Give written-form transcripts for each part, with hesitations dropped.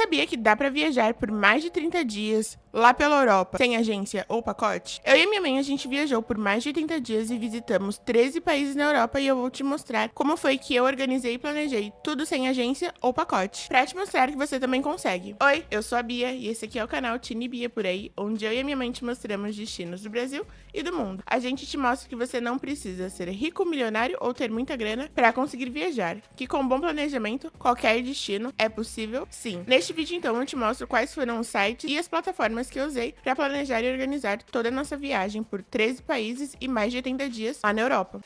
sabia que dá pra viajar por mais de 30 dias lá pela Europa sem agência ou pacote? Eu e minha mãe, a gente viajou por mais de 30 dias e visitamos 13 países na Europa e eu vou te mostrar como foi que eu organizei e planejei tudo sem agência ou pacote, pra te mostrar que você também consegue. Oi, eu sou a Bia e esse aqui é o canal Tini Bia Por Aí, onde eu e a minha mãe te mostramos destinos do Brasil e do mundo. A gente te mostra que você não precisa ser rico, milionário ou ter muita grana para conseguir viajar, que com bom planejamento, qualquer destino é possível sim. Neste vídeo então eu te mostro quais foram os sites e as plataformas que eu usei para planejar e organizar toda a nossa viagem por 13 países e mais de 80 dias lá na Europa.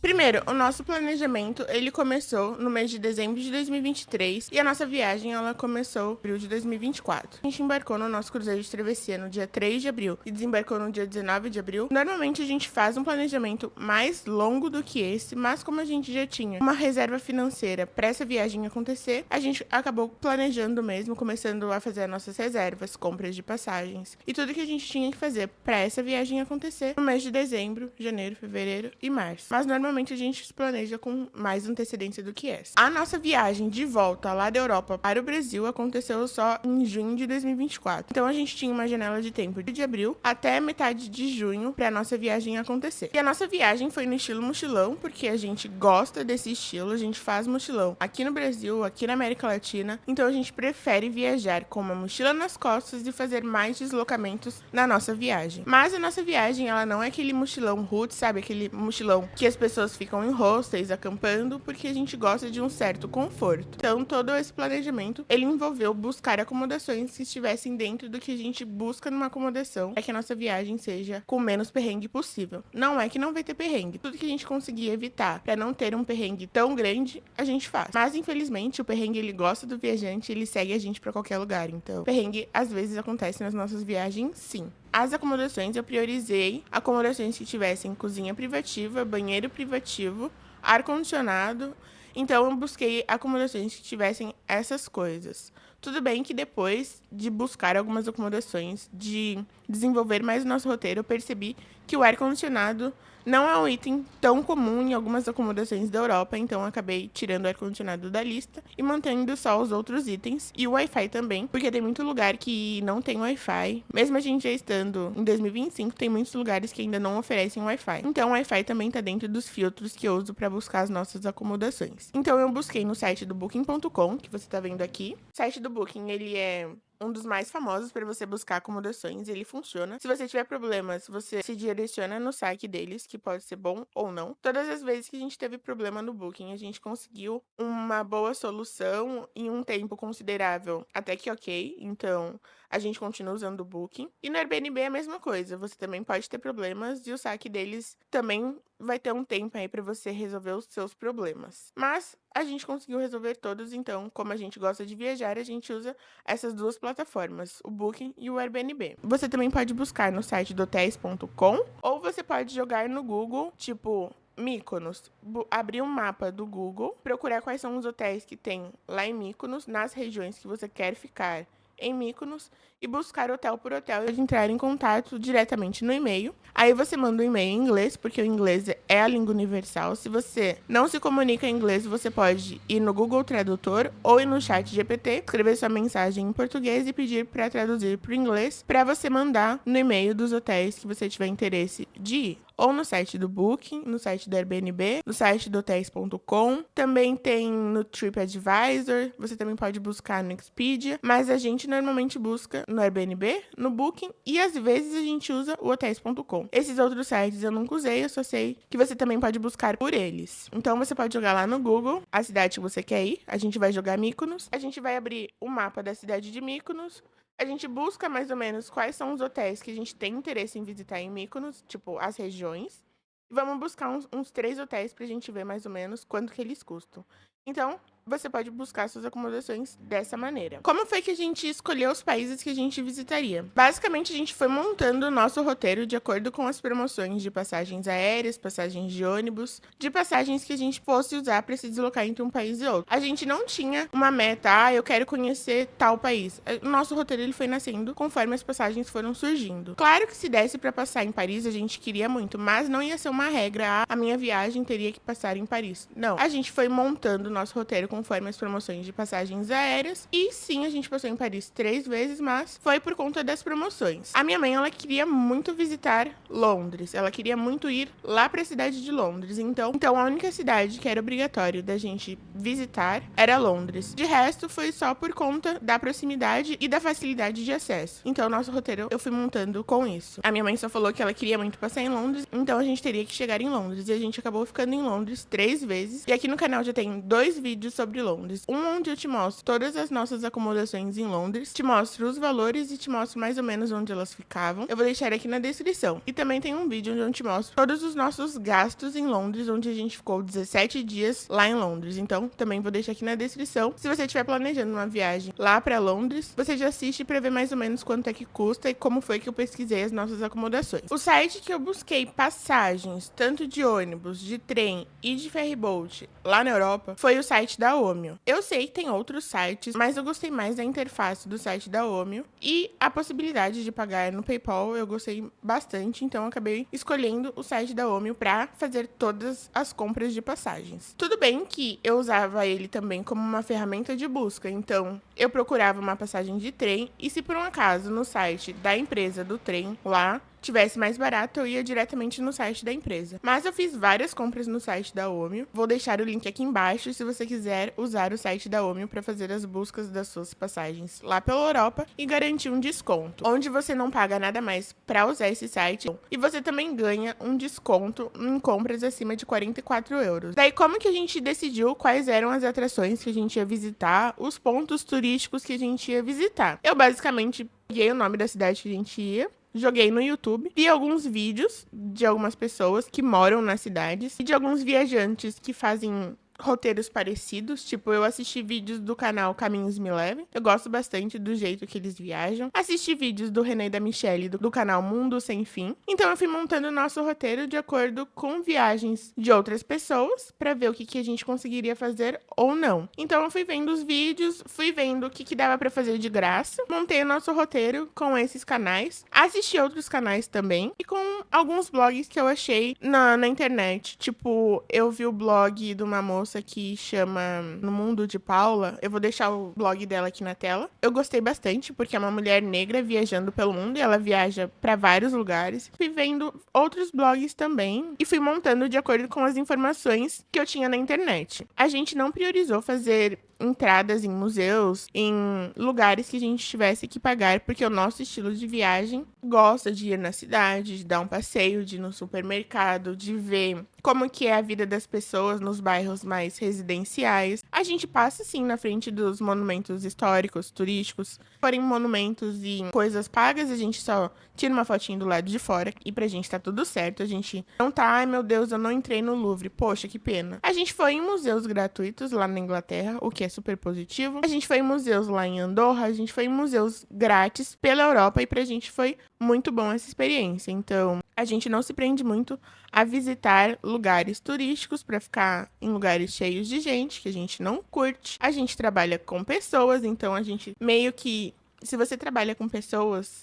Primeiro, o nosso planejamento, ele começou no mês de dezembro de 2023 e a nossa viagem, ela começou em abril de 2024. A gente embarcou no nosso cruzeiro de travessia no dia 3 de abril e desembarcou no dia 19 de abril. Normalmente a gente faz um planejamento mais longo do que esse, mas como a gente já tinha uma reserva financeira para essa viagem acontecer, a gente acabou planejando mesmo, começando a fazer as nossas reservas, compras de passagens e tudo que a gente tinha que fazer para essa viagem acontecer no mês de dezembro, janeiro, fevereiro e março. Mas normalmente a gente se planeja com mais antecedência do que essa. A nossa viagem de volta lá da Europa para o Brasil aconteceu só em junho de 2024. Então a gente tinha uma janela de tempo de abril até metade de junho para a nossa viagem acontecer. E a nossa viagem foi no estilo mochilão, porque a gente gosta desse estilo, a gente faz mochilão aqui no Brasil, aqui na América Latina. Então a gente prefere viajar com uma mochila nas costas e fazer mais deslocamentos na nossa viagem. Mas a nossa viagem, ela não é aquele mochilão roots, sabe? Aquele mochilão que as pessoas ficam em hostels acampando, porque a gente gosta de um certo conforto. Então, todo esse planejamento, ele envolveu buscar acomodações que estivessem dentro do que a gente busca numa acomodação, para que a nossa viagem seja com menos perrengue possível. Não é que não vai ter perrengue. Tudo que a gente conseguir evitar para não ter um perrengue tão grande, a gente faz. Mas, infelizmente, o perrengue, ele gosta do viajante, ele segue a gente para qualquer lugar. Então, perrengue, às vezes, acontece nas nossas viagens, sim. As acomodações, eu priorizei acomodações que tivessem cozinha privativa, banheiro privativo, ar-condicionado. Então, eu busquei acomodações que tivessem essas coisas. Tudo bem que depois de buscar algumas acomodações, de desenvolver mais o nosso roteiro, eu percebi que o ar-condicionado não é um item tão comum em algumas acomodações da Europa, então eu acabei tirando o ar-condicionado da lista e mantendo só os outros itens e o Wi-Fi também, porque tem muito lugar que não tem Wi-Fi. Mesmo a gente já estando em 2025, tem muitos lugares que ainda não oferecem Wi-Fi. Então o Wi-Fi também está dentro dos filtros que eu uso para buscar as nossas acomodações. Então eu busquei no site do Booking.com, que você está vendo aqui. O site do Booking, ele é um dos mais famosos para você buscar acomodações, ele funciona. Se você tiver problemas, você se direciona no site deles, que pode ser bom ou não. Todas as vezes que a gente teve problema no Booking, a gente conseguiu uma boa solução em um tempo considerável, até que ok. Então, a gente continua usando o Booking. E no Airbnb é a mesma coisa, você também pode ter problemas e o saque deles também vai ter um tempo aí para você resolver os seus problemas. Mas a gente conseguiu resolver todos, então, como a gente gosta de viajar, a gente usa essas duas plataformas, o Booking e o Airbnb. Você também pode buscar no site do hotéis.com ou você pode jogar no Google, tipo Mykonos, abrir um mapa do Google, procurar quais são os hotéis que tem lá em Mykonos, nas regiões que você quer ficar em Mykonos e buscar hotel por hotel e entrar em contato diretamente no e-mail. Aí você manda um e-mail em inglês, porque o inglês é a língua universal. Se você não se comunica em inglês, você pode ir no Google Tradutor ou ir no chat GPT, escrever sua mensagem em português e pedir para traduzir para o inglês, para você mandar no e-mail dos hotéis que você tiver interesse de ir. Ou no site do Booking, no site do Airbnb, no site do hotéis.com. Também tem no TripAdvisor, você também pode buscar no Expedia, mas a gente normalmente busca no Airbnb, no Booking e às vezes a gente usa o hotéis.com. Esses outros sites eu nunca usei, eu só sei que você também pode buscar por eles. Então você pode jogar lá no Google a cidade que você quer ir, a gente vai jogar Mykonos, a gente vai abrir o mapa da cidade de Mykonos. A gente busca mais ou menos quais são os hotéis que a gente tem interesse em visitar em Mykonos, tipo, as regiões. E vamos buscar uns 3 hotéis pra gente ver mais ou menos quanto que eles custam. Então, você pode buscar suas acomodações dessa maneira. Como foi que a gente escolheu os países que a gente visitaria? Basicamente, a gente foi montando o nosso roteiro de acordo com as promoções de passagens aéreas, passagens de ônibus, de passagens que a gente fosse usar para se deslocar entre um país e outro. A gente não tinha uma meta, eu quero conhecer tal país. O nosso roteiro ele foi nascendo conforme as passagens foram surgindo. Claro que se desse para passar em Paris, a gente queria muito, mas não ia ser uma regra, a minha viagem teria que passar em Paris. Não, a gente foi montando o nosso roteiro conforme as promoções de passagens aéreas. E sim, a gente passou em Paris 3 vezes, mas foi por conta das promoções. A minha mãe, ela queria muito visitar Londres. Ela queria muito ir lá para a cidade de Londres. Então a única cidade que era obrigatório da gente visitar era Londres. De resto, foi só por conta da proximidade e da facilidade de acesso. Então, nosso roteiro eu fui montando com isso. A minha mãe só falou que ela queria muito passar em Londres, então a gente teria que chegar em Londres. E a gente acabou ficando em Londres 3 vezes. E aqui no canal já tem 2 vídeos sobre Londres. Um onde eu te mostro todas as nossas acomodações em Londres, te mostro os valores e te mostro mais ou menos onde elas ficavam. Eu vou deixar aqui na descrição. E também tem um vídeo onde eu te mostro todos os nossos gastos em Londres, onde a gente ficou 17 dias lá em Londres. Então, também vou deixar aqui na descrição. Se você estiver planejando uma viagem lá pra Londres, você já assiste pra ver mais ou menos quanto é que custa e como foi que eu pesquisei as nossas acomodações. O site que eu busquei passagens, tanto de ônibus, de trem e de ferryboat lá na Europa, foi o site da Omio. Eu sei que tem outros sites, mas eu gostei mais da interface do site da Omio e a possibilidade de pagar no PayPal eu gostei bastante, então eu acabei escolhendo o site da Omio pra fazer todas as compras de passagens. Tudo bem que eu usava ele também como uma ferramenta de busca, então eu procurava uma passagem de trem e se por um acaso no site da empresa do trem lá tivesse mais barato, eu ia diretamente no site da empresa. Mas eu fiz várias compras no site da Omio. Vou deixar o link aqui embaixo se você quiser usar o site da Omio para fazer as buscas das suas passagens lá pela Europa e garantir um desconto, onde você não paga nada mais para usar esse site e você também ganha um desconto em compras acima de 44 euros. Daí, como que a gente decidiu quais eram as atrações que a gente ia visitar, os pontos turísticos que a gente ia visitar? Eu basicamente peguei o nome da cidade que a gente ia, joguei no YouTube, vi alguns vídeos de algumas pessoas que moram nas cidades e de alguns viajantes que fazem roteiros parecidos, tipo, eu assisti vídeos do canal Caminhos Me Levem, eu gosto bastante do jeito que eles viajam, assisti vídeos do René e da Michelle do canal Mundo Sem Fim, então eu fui montando o nosso roteiro de acordo com viagens de outras pessoas, pra ver o que a gente conseguiria fazer ou não. Então eu fui vendo os vídeos, fui vendo o que dava pra fazer de graça, montei o nosso roteiro com esses canais, assisti outros canais também, e com alguns blogs que eu achei na internet, tipo, eu vi o blog de uma moça que chama No Mundo de Paula. Eu vou deixar o blog dela aqui na tela. Eu gostei bastante, porque é uma mulher negra viajando pelo mundo e ela viaja para vários lugares. Fui vendo outros blogs também e fui montando de acordo com as informações que eu tinha na internet. A gente não priorizou fazer entradas em museus, em lugares que a gente tivesse que pagar, porque o nosso estilo de viagem gosta de ir na cidade, de dar um passeio, de ir no supermercado, de ver como que é a vida das pessoas nos bairros mais residenciais. A gente passa, sim, na frente dos monumentos históricos, turísticos. Porém, monumentos e coisas pagas, a gente só tira uma fotinho do lado de fora e pra gente tá tudo certo. A gente não tá, ai meu Deus, eu não entrei no Louvre, poxa, que pena. A gente foi em museus gratuitos lá na Inglaterra, o que é super positivo. A gente foi em museus lá em Andorra, a gente foi em museus grátis pela Europa e pra gente foi muito bom essa experiência. Então, a gente não se prende muito a visitar lugares turísticos para ficar em lugares cheios de gente que a gente não curte. A gente trabalha com pessoas, então a gente meio que, se você trabalha com pessoas,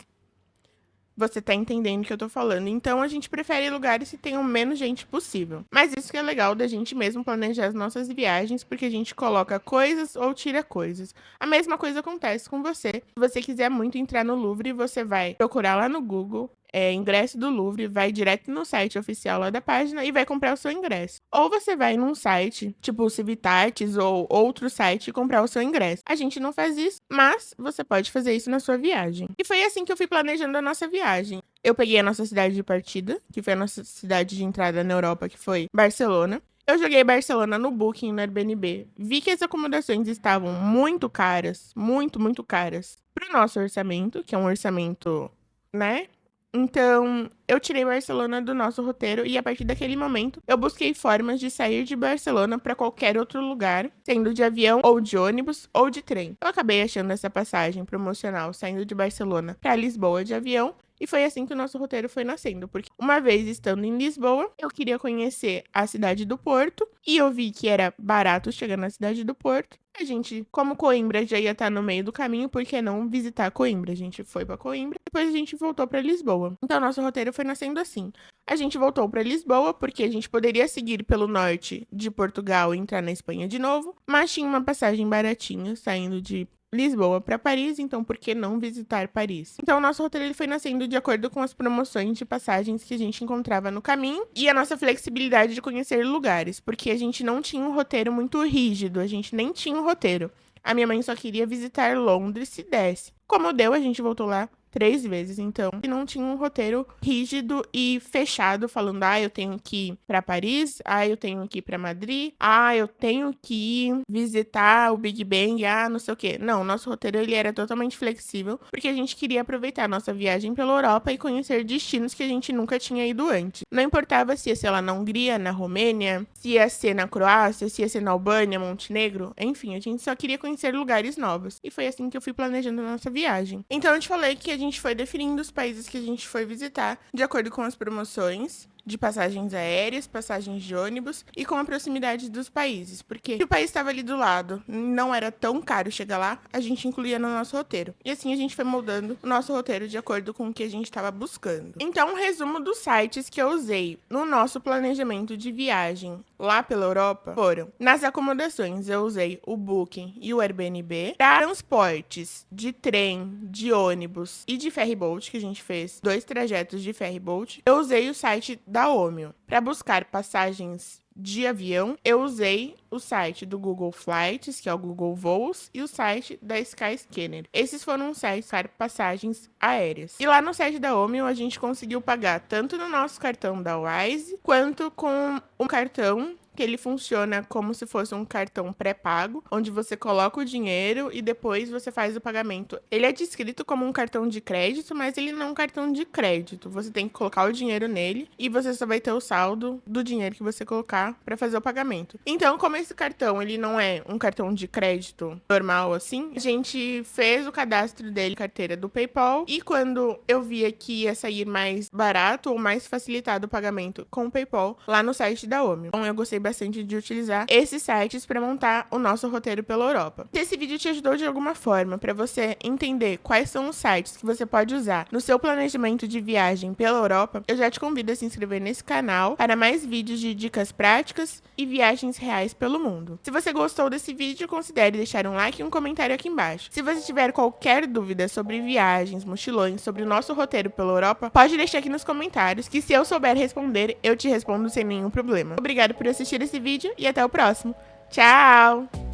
você tá entendendo o que eu tô falando. Então, a gente prefere lugares que tenham menos gente possível. Mas isso que é legal da gente mesmo planejar as nossas viagens, porque a gente coloca coisas ou tira coisas. A mesma coisa acontece com você. Se você quiser muito entrar no Louvre, você vai procurar lá no Google, ingresso do Louvre, vai direto no site oficial lá da página e vai comprar o seu ingresso. Ou você vai num site, tipo o Civitartes ou outro site e comprar o seu ingresso. A gente não faz isso, mas você pode fazer isso na sua viagem. E foi assim que eu fui planejando a nossa viagem. Eu peguei a nossa cidade de partida, que foi a nossa cidade de entrada na Europa, que foi Barcelona. Eu joguei Barcelona no Booking, no Airbnb. Vi que as acomodações estavam muito caras, muito caras, pro nosso orçamento, que é um orçamento, né? Então, eu tirei Barcelona do nosso roteiro e a partir daquele momento eu busquei formas de sair de Barcelona para qualquer outro lugar, sendo de avião ou de ônibus ou de trem. Eu acabei achando essa passagem promocional saindo de Barcelona para Lisboa de avião. E foi assim que o nosso roteiro foi nascendo, porque uma vez estando em Lisboa, eu queria conhecer a cidade do Porto, e eu vi que era barato chegar na cidade do Porto. A gente, como Coimbra já ia estar no meio do caminho, por que não visitar Coimbra? A gente foi pra Coimbra, depois a gente voltou pra Lisboa. Então, nosso roteiro foi nascendo assim. A gente voltou pra Lisboa, porque a gente poderia seguir pelo norte de Portugal e entrar na Espanha de novo, mas tinha uma passagem baratinha, saindo de Lisboa para Paris, então por que não visitar Paris? Então o nosso roteiro ele foi nascendo de acordo com as promoções de passagens que a gente encontrava no caminho e a nossa flexibilidade de conhecer lugares, porque a gente não tinha um roteiro muito rígido, a gente nem tinha um roteiro. A minha mãe só queria visitar Londres se desse. Como deu, a gente voltou lá 3 vezes, então, e não tinha um roteiro rígido e fechado, falando, eu tenho que ir pra Paris, eu tenho que ir pra Madrid, eu tenho que ir visitar o Big Bang, não sei o quê. Não, nosso roteiro, ele era totalmente flexível, porque a gente queria aproveitar a nossa viagem pela Europa e conhecer destinos que a gente nunca tinha ido antes. Não importava se ia ser lá na Hungria, na Romênia, se ia ser na Croácia, se ia ser na Albânia, Montenegro, enfim, a gente só queria conhecer lugares novos. E foi assim que eu fui planejando a nossa viagem. Então, eu te falei que a gente foi definindo os países que a gente foi visitar de acordo com as promoções de passagens aéreas, passagens de ônibus e com a proximidade dos países, porque se o país estava ali do lado, não era tão caro chegar lá, a gente incluía no nosso roteiro. E assim a gente foi moldando o nosso roteiro de acordo com o que a gente estava buscando. Então, um resumo dos sites que eu usei no nosso planejamento de viagem lá pela Europa foram: nas acomodações, eu usei o Booking e o Airbnb. Para transportes de trem, de ônibus e de ferryboat, que a gente fez 2 trajetos de ferryboat, eu usei o site da Omio. Para buscar passagens de avião, eu usei o site do Google Flights, que é o Google Voos, e o site da Skyscanner. Esses foram os sites para passagens aéreas. E lá no site da Omio, a gente conseguiu pagar tanto no nosso cartão da Wise, quanto com um cartão que ele funciona como se fosse um cartão pré-pago, onde você coloca o dinheiro e depois você faz o pagamento. Ele é descrito como um cartão de crédito, mas ele não é um cartão de crédito. Você tem que colocar o dinheiro nele e você só vai ter o saldo do dinheiro que você colocar para fazer o pagamento. Então, como esse cartão ele não é um cartão de crédito normal assim, a gente fez o cadastro dele, carteira do PayPal, e quando eu via que ia sair mais barato ou mais facilitado o pagamento com o PayPal, lá no site da Omio. Então, eu gostei bastante de utilizar esses sites para montar o nosso roteiro pela Europa. Se esse vídeo te ajudou de alguma forma para você entender quais são os sites que você pode usar no seu planejamento de viagem pela Europa, eu já te convido a se inscrever nesse canal para mais vídeos de dicas práticas e viagens reais pelo mundo. Se você gostou desse vídeo, considere deixar um like e um comentário aqui embaixo. Se você tiver qualquer dúvida sobre viagens, mochilões, sobre o nosso roteiro pela Europa, pode deixar aqui nos comentários, que se eu souber responder, eu te respondo sem nenhum problema. Obrigado por assistir esse vídeo e até o próximo. Tchau!